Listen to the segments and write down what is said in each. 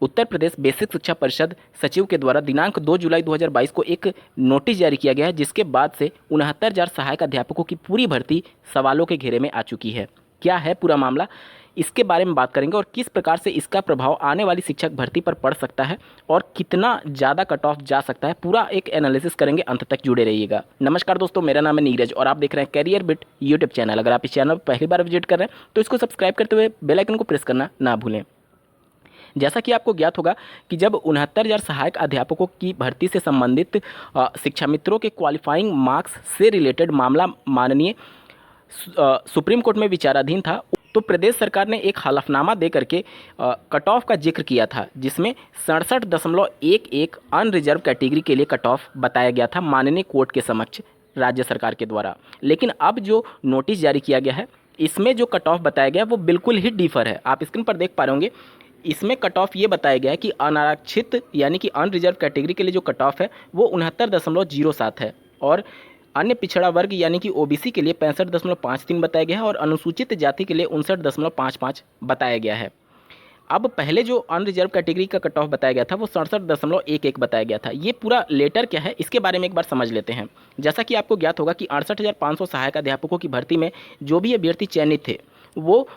Uttar Pradesh basic शिक्षा परिषद सचिव के द्वारा दिनांक 2 जुलाई 2022 को एक नोटिस जारी किया गया है, जिसके बाद से 69,000 सहायक अध्यापकों की पूरी भर्ती सवालों के घेरे में आ चुकी है। क्या है पूरा मामला, इसके बारे में बात करेंगे और किस प्रकार से इसका प्रभाव आने वाली शिक्षक भर्ती पर पड़ सकता है और कितना ज़्यादा कट ऑफ जा सकता है, पूरा एक एनालिसिस करेंगे। अंत तक जुड़े रहिएगा। नमस्कार दोस्तों, मेरा नाम है नीरज और आप देख रहे हैं कैरियर बिट यूट्यूब चैनल। अगर आप इस चैनल पर पहली बार विजिट कर रहे हैं तो इसको सब्सक्राइब करते हुए बेल आइकन को प्रेस करना ना भूलें। जैसा कि आपको ज्ञात होगा कि जब 69,000 सहायक अध्यापकों की भर्ती से संबंधित शिक्षा मित्रों के क्वालिफाइंग मार्क्स से रिलेटेड मामला माननीय सुप्रीम कोर्ट में विचाराधीन था, तो प्रदेश सरकार ने एक हलफनामा दे करके कट ऑफ का जिक्र किया था, जिसमें 67.11 अनरिजर्व कैटेगरी के लिए कट ऑफ बताया गया था माननीय कोर्ट के समक्ष राज्य सरकार के द्वारा। लेकिन अब जो नोटिस जारी किया गया है, इसमें जो कट ऑफ बताया गया है वो बिल्कुल ही डिफर है। आप स्क्रीन पर देख पा रहे होंगे, इसमें कट ऑफ ये बताया गया है कि अनारक्षित यानी कि अनरिजर्व कैटेगरी के लिए जो कट ऑफ है वो 69.07 है और अन्य पिछड़ा वर्ग यानी कि ओबीसी के लिए 65.53 बताया गया है और अनुसूचित जाति के लिए 59.55 बताया गया है। अब पहले जो अनरिजर्व कैटेगरी का कट ऑफ बताया गया था वो 67.11 बताया गया था। ये पूरा लेटर क्या है इसके बारे में एक बार समझ लेते हैं। जैसा कि आपको ज्ञात होगा कि 68,500 सहायक अध्यापकों की भर्ती में जो भी अभ्यर्थी चयनित थे वो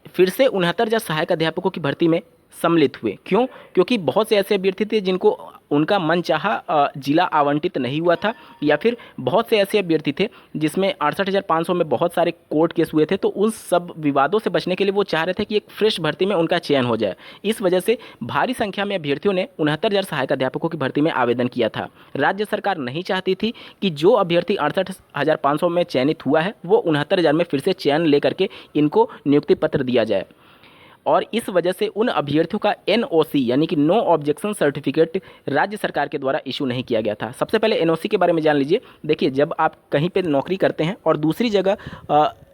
फिर से 69,000 सहायक अध्यापकों की भर्ती में सम्मिलित हुए। क्यों? क्योंकि बहुत से ऐसे अभ्यर्थी थे जिनको उनका मनचाहा जिला आवंटित नहीं हुआ था, या फिर बहुत से ऐसे अभ्यर्थी थे जिसमें 68,500 में बहुत सारे कोर्ट केस हुए थे, तो उन सब विवादों से बचने के लिए वो चाह रहे थे कि एक फ्रेश भर्ती में उनका चयन हो जाए। इस वजह से भारी संख्या में अभ्यर्थियों ने 69,000 सहायक अध्यापकों की भर्ती में आवेदन किया था। राज्य सरकार नहीं चाहती थी कि जो अभ्यर्थी 68,500 में चयनित हुआ है वो 69,000 में फिर से चयन लेकर के इनको नियुक्ति पत्र दिया जाए, और इस वजह से उन अभ्यर्थियों का एनओसी यानी कि नो ऑब्जेक्शन सर्टिफिकेट राज्य सरकार के द्वारा इशू नहीं किया गया था। सबसे पहले एनओसी के बारे में जान लीजिए। देखिए, जब आप कहीं पे नौकरी करते हैं और दूसरी जगह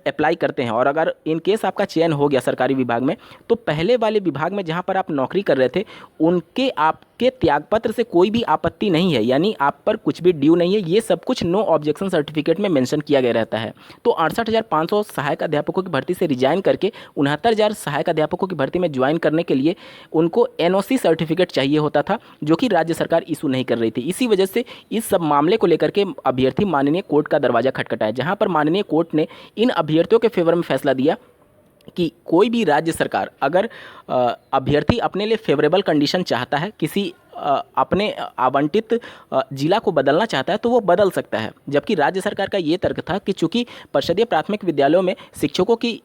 अप्लाई करते हैं और अगर इन केस आपका चयन हो गया सरकारी विभाग में, तो पहले वाले विभाग में जहां पर आप नौकरी कर रहे थे उनके आपके त्यागपत्र से कोई भी आपत्ति नहीं है, यानी आप पर कुछ भी ड्यू नहीं है। ये सब कुछ नो ऑब्जेक्शन सर्टिफिकेट में मेंशन किया गया रहता है। तो 68,500 सहायक अध्यापकों की भर्ती से रिजाइन करके 69,000 सहायक अध्यापकों की भर्ती में ज्वाइन करने के लिए उनको एनओसी सर्टिफिकेट चाहिए होता था, जो कि राज्य सरकार इशू नहीं कर रही थी। इसी वजह से इस सब मामले को लेकर के अभ्यर्थी माननीय कोर्ट का दरवाजा खटखटाया, जहां पर माननीय कोर्ट ने इन अभ्यर्थियों के फेवर में फैसला दिया कि कोई भी राज्य सरकार अगर अभ्यर्थी अपने लिए फेवरेबल कंडीशन चाहता है, किसी अपने आवंटित जिला को बदलना चाहता है तो वो बदल सकता है। जबकि राज्य सरकार का ये तर्क था कि चूंकि परिषदीय प्राथमिक विद्यालयों में शिक्षकों की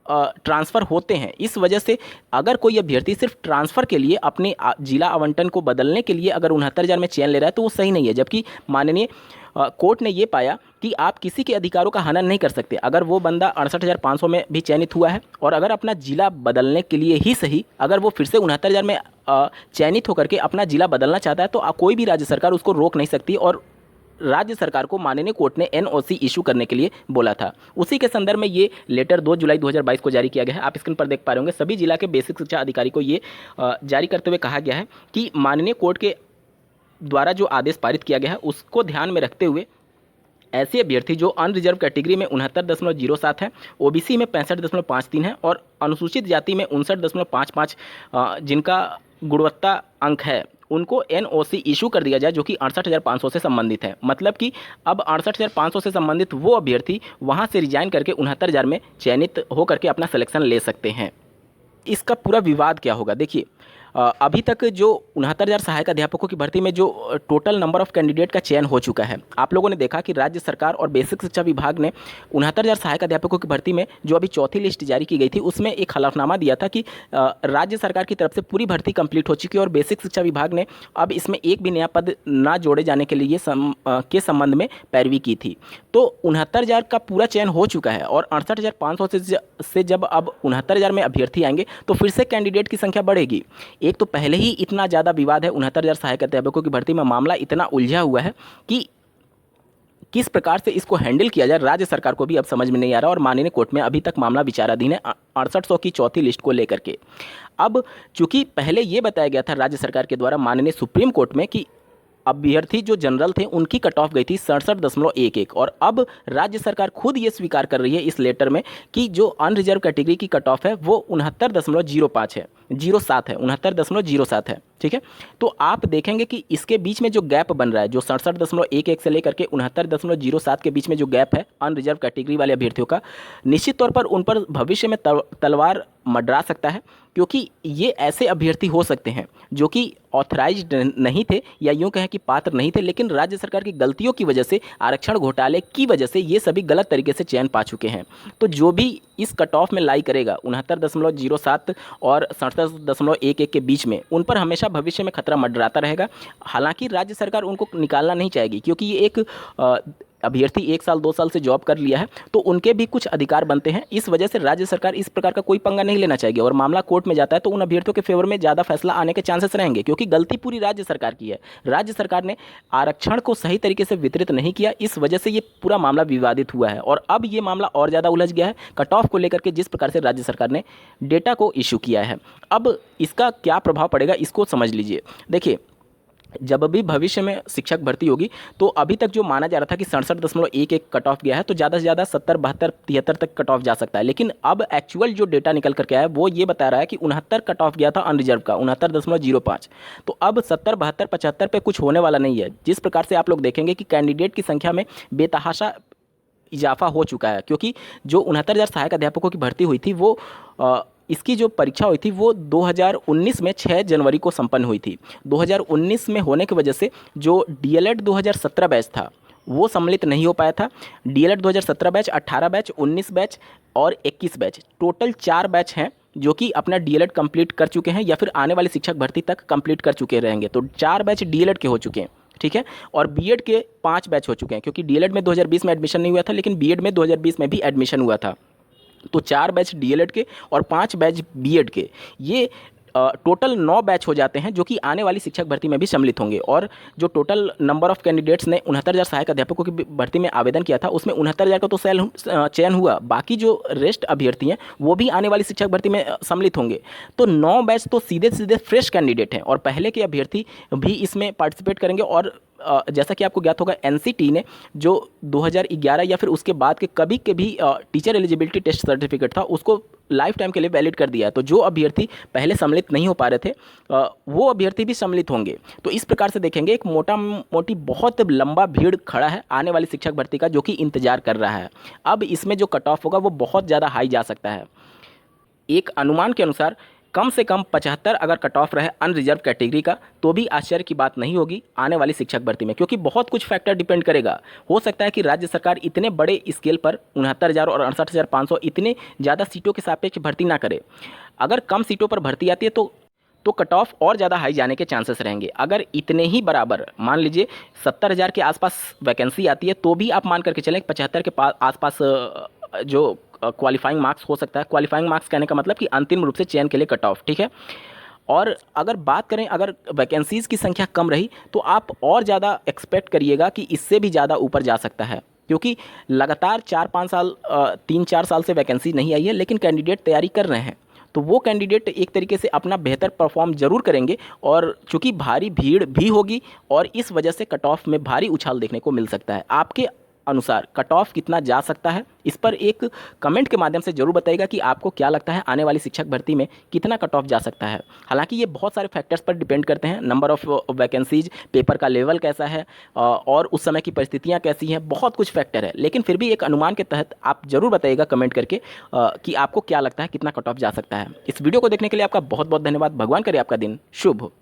ट्रांसफ़र होते हैं, इस वजह से अगर कोई अभ्यर्थी सिर्फ ट्रांसफ़र के लिए अपने जिला आवंटन को बदलने के लिए अगर 69,000 में चयन ले रहा है तो वो सही नहीं है। जबकि माननीय कोर्ट ने ये पाया कि आप किसी के अधिकारों का हनन नहीं कर सकते। अगर वो बंदा 68,500 में भी चयनित हुआ है और अगर अपना जिला बदलने के लिए ही सही, अगर वो फिर से 69,000 में चयनित होकर के अपना जिला बदलना चाहता है तो कोई भी राज्य सरकार उसको रोक नहीं सकती, और राज्य सरकार को माननीय कोर्ट ने एनओसी इशू करने के लिए बोला था। उसी के संदर्भ में ये लेटर 2 जुलाई 2022 को जारी किया गया है। आप स्क्रीन पर देख पा रहे होंगे, सभी जिला के बेसिक शिक्षा अधिकारी को ये जारी करते हुए कहा गया है कि माननीय कोर्ट के द्वारा जो आदेश पारित किया गया है उसको ध्यान में रखते हुए ऐसे अभ्यर्थी जो अनरिजर्व कैटेगरी में 69.07 है, ओबीसी में 65.53 है और अनुसूचित जाति में 59.55 जिनका गुणवत्ता अंक है, उनको एनओसी इशू कर दिया जाए, जो कि 68,500 से संबंधित है। मतलब कि अब 68,500 से संबंधित वो अभ्यर्थी वहां से रिजाइन करके 69,000 में चयनित होकर के अपना सिलेक्शन ले सकते हैं। इसका पूरा विवाद क्या होगा? देखिए, अभी तक जो 69,000 सहायक अध्यापकों की भर्ती में जो टोटल नंबर ऑफ कैंडिडेट का चयन हो चुका है, आप लोगों ने देखा कि राज्य सरकार और बेसिक शिक्षा विभाग ने 69,000 सहायक अध्यापकों की भर्ती में जो अभी चौथी लिस्ट जारी की गई थी उसमें एक हलफनामा दिया था कि राज्य सरकार की तरफ से पूरी भर्ती कंप्लीट हो चुकी है और बेसिक शिक्षा विभाग ने अब इसमें एक भी नया पद ना जोड़े जाने के लिए के संबंध में पैरवी की थी। तो 69,000 का पूरा चयन हो चुका है और 68,500 से जब अब 69,000 में अभ्यर्थी आएंगे तो फिर से कैंडिडेट की संख्या बढ़ेगी। एक तो पहले ही इतना ज़्यादा विवाद है, 69,000 सहायक अध्यापकों की भर्ती में मामला इतना उलझा हुआ है कि किस प्रकार से इसको हैंडल किया जाए राज्य सरकार को भी अब समझ में नहीं आ रहा, और माननीय कोर्ट में अभी तक मामला विचाराधीन है 6800 की चौथी लिस्ट को लेकर के। अब चूंकि पहले ये बताया गया था राज्य सरकार के द्वारा माननीय सुप्रीम कोर्ट में कि अभ्यर्थी जो जनरल थे उनकी कट ऑफ गई थी 67.11 और अब राज्य सरकार खुद ये स्वीकार कर रही है इस लेटर में कि जो अनरिजर्व कैटेगरी की कट ऑफ है वो 69.05 है, 07 है, 69.07 है। ठीक है, तो आप देखेंगे कि इसके बीच में जो गैप बन रहा है, जो 67.11 से लेकर के 69.07 के बीच में जो गैप है अनरिजर्व कैटेगरी वाले अभ्यर्थियों का, निश्चित तौर पर उन पर भविष्य में तलवार मंडरा सकता है, क्योंकि ये ऐसे अभ्यर्थी हो सकते हैं जो कि ऑथराइज्ड नहीं थे या यूँ कहें कि पात्र नहीं थे, लेकिन राज्य सरकार की गलतियों की वजह से, आरक्षण घोटाले की वजह से ये सभी गलत तरीके से चयन पा चुके हैं। तो जो भी इस कट ऑफ में लाई करेगा 69.07 और 67.11 के बीच में, उन पर हमेशा भविष्य में खतरा मंडराता रहेगा। हालांकि राज्य सरकार उनको निकालना नहीं चाहेगी, क्योंकि ये एक अभ्यर्थी 1 साल 2 साल से जॉब कर लिया है तो उनके भी कुछ अधिकार बनते हैं। इस वजह से राज्य सरकार इस प्रकार का कोई पंगा नहीं लेना चाहेगी और मामला कोर्ट में जाता है तो उन अभ्यर्थियों के फेवर में ज़्यादा फैसला आने के चांसेस रहेंगे, क्योंकि गलती पूरी राज्य सरकार की है। राज्य सरकार ने आरक्षण को सही तरीके से वितरित नहीं किया, इस वजह से ये पूरा मामला विवादित हुआ है और अब ये मामला और ज़्यादा उलझ गया है कट ऑफ को लेकर के, जिस प्रकार से राज्य सरकार ने डेटा को इशू किया है। अब इसका क्या प्रभाव पड़ेगा इसको समझ लीजिए। देखिए, जब भी भविष्य में शिक्षक भर्ती होगी तो अभी तक जो माना जा रहा था कि 67.11 कट ऑफ गया है तो ज़्यादा से ज़्यादा 70, 72, 73 तक कट ऑफ जा सकता है, लेकिन अब एक्चुअल जो डेटा निकल करके आया है वो ये बता रहा है कि 69 कट ऑफ गया था अनरिजर्व का, 69.05। तो अब 70, 72, 75 पे कुछ होने वाला नहीं है। जिस प्रकार से आप लोग देखेंगे कि कैंडिडेट की संख्या में बेतहाशा इजाफा हो चुका है, क्योंकि जो 69,000 सहायक अध्यापकों की भर्ती हुई थी वो इसकी जो परीक्षा हुई थी वो 2019 में 6 जनवरी को संपन्न हुई थी। 2019 में होने की वजह से जो डीएलएड 2017 बैच था वो सम्मिलित नहीं हो पाया था। डीएलएड 2017 बैच, 18 बैच, 19 बैच और 21 बैच, टोटल 4 बैच हैं जो कि अपना डीएलएड कंप्लीट कर चुके हैं या फिर आने वाली शिक्षक भर्ती तक कंप्लीट कर चुके रहेंगे। तो 4 बैच डीएलएड के हो चुके हैं, ठीक है, और बीएड के 5 बैच हो चुके हैं, क्योंकि डीएलएड में 2020 में एडमिशन नहीं हुआ था लेकिन बीएड में 2020 में भी एडमिशन हुआ था। तो 4 बैच डीएलएड के और 5 बैच बीएड के, ये टोटल 9 बैच हो जाते हैं जो कि आने वाली शिक्षक भर्ती में भी सम्मिलित होंगे। और जो टोटल नंबर ऑफ कैंडिडेट्स ने 69,000 सहायक अध्यापकों की भर्ती में आवेदन किया था उसमें 69,000 का तो चयन हुआ, बाकी जो रेस्ट अभ्यर्थी हैं वो भी आने वाली शिक्षक भर्ती में सम्मिलित होंगे। तो 9 बैच तो सीधे सीधे फ्रेश कैंडिडेट हैं और पहले के अभ्यर्थी भी इसमें पार्टिसिपेट करेंगे। और जैसा कि आपको ज्ञात होगा एनसीटी ने जो 2011 या फिर उसके बाद के कभी के भी टीचर एलिजिबिलिटी टेस्ट सर्टिफिकेट था उसको लाइफ टाइम के लिए वैलिड कर दिया है। तो जो अभ्यर्थी पहले सम्मिलित नहीं हो पा रहे थे वो अभ्यर्थी भी सम्मिलित होंगे। तो इस प्रकार से देखेंगे एक मोटी बहुत लंबा भीड़ खड़ा है आने वाली शिक्षक भर्ती का, जो कि इंतजार कर रहा है। अब इसमें जो कट ऑफ होगा वो बहुत ज़्यादा हाई जा सकता है। एक अनुमान के अनुसार कम से कम 75 अगर कट ऑफ रहे अनरिजर्व कैटेगरी का तो भी आश्चर्य की बात नहीं होगी आने वाली शिक्षक भर्ती में, क्योंकि बहुत कुछ फैक्टर डिपेंड करेगा। हो सकता है कि राज्य सरकार इतने बड़े स्केल पर 69,000 और 68,500 इतने ज़्यादा सीटों के सापेक्ष भर्ती ना करे। अगर कम सीटों पर भर्ती आती है तो कट ऑफ और ज़्यादा हाई जाने के चांसेस रहेंगे। अगर इतने ही बराबर मान लीजिए 70,000 के आसपास वैकेंसी आती है तो भी आप मान करके चलें 75 के आसपास जो क्वालिफाइंग मार्क्स हो सकता है। क्वालिफाइंग मार्क्स कहने का मतलब कि अंतिम रूप से चयन के लिए कट ऑफ, ठीक है। और अगर बात करें अगर वैकेंसीज़ की संख्या कम रही तो आप और ज़्यादा एक्सपेक्ट करिएगा कि इससे भी ज़्यादा ऊपर जा सकता है, क्योंकि लगातार 4-5 साल 3-4 साल से वैकेंसी नहीं आई है लेकिन कैंडिडेट तैयारी कर रहे हैं। तो वो कैंडिडेट एक तरीके से अपना बेहतर परफॉर्म जरूर करेंगे और चूँकि भारी भीड़ भी होगी और इस वजह से कट ऑफ में भारी उछाल देखने को मिल सकता है। आपके अनुसार कट ऑफ कितना जा सकता है, इस पर एक कमेंट के माध्यम से जरूर बताइएगा कि आपको क्या लगता है आने वाली शिक्षक भर्ती में कितना कट ऑफ जा सकता है। हालांकि ये बहुत सारे फैक्टर्स पर डिपेंड करते हैं, नंबर ऑफ वैकेंसीज, पेपर का लेवल कैसा है और उस समय की परिस्थितियां कैसी हैं, बहुत कुछ फैक्टर है। लेकिन फिर भी एक अनुमान के तहत आप जरूर बताइएगा कमेंट करके कि आपको क्या लगता है कितना कट ऑफ जा सकता है। इस वीडियो को देखने के लिए आपका बहुत बहुत धन्यवाद। भगवान करे आपका दिन शुभ हो।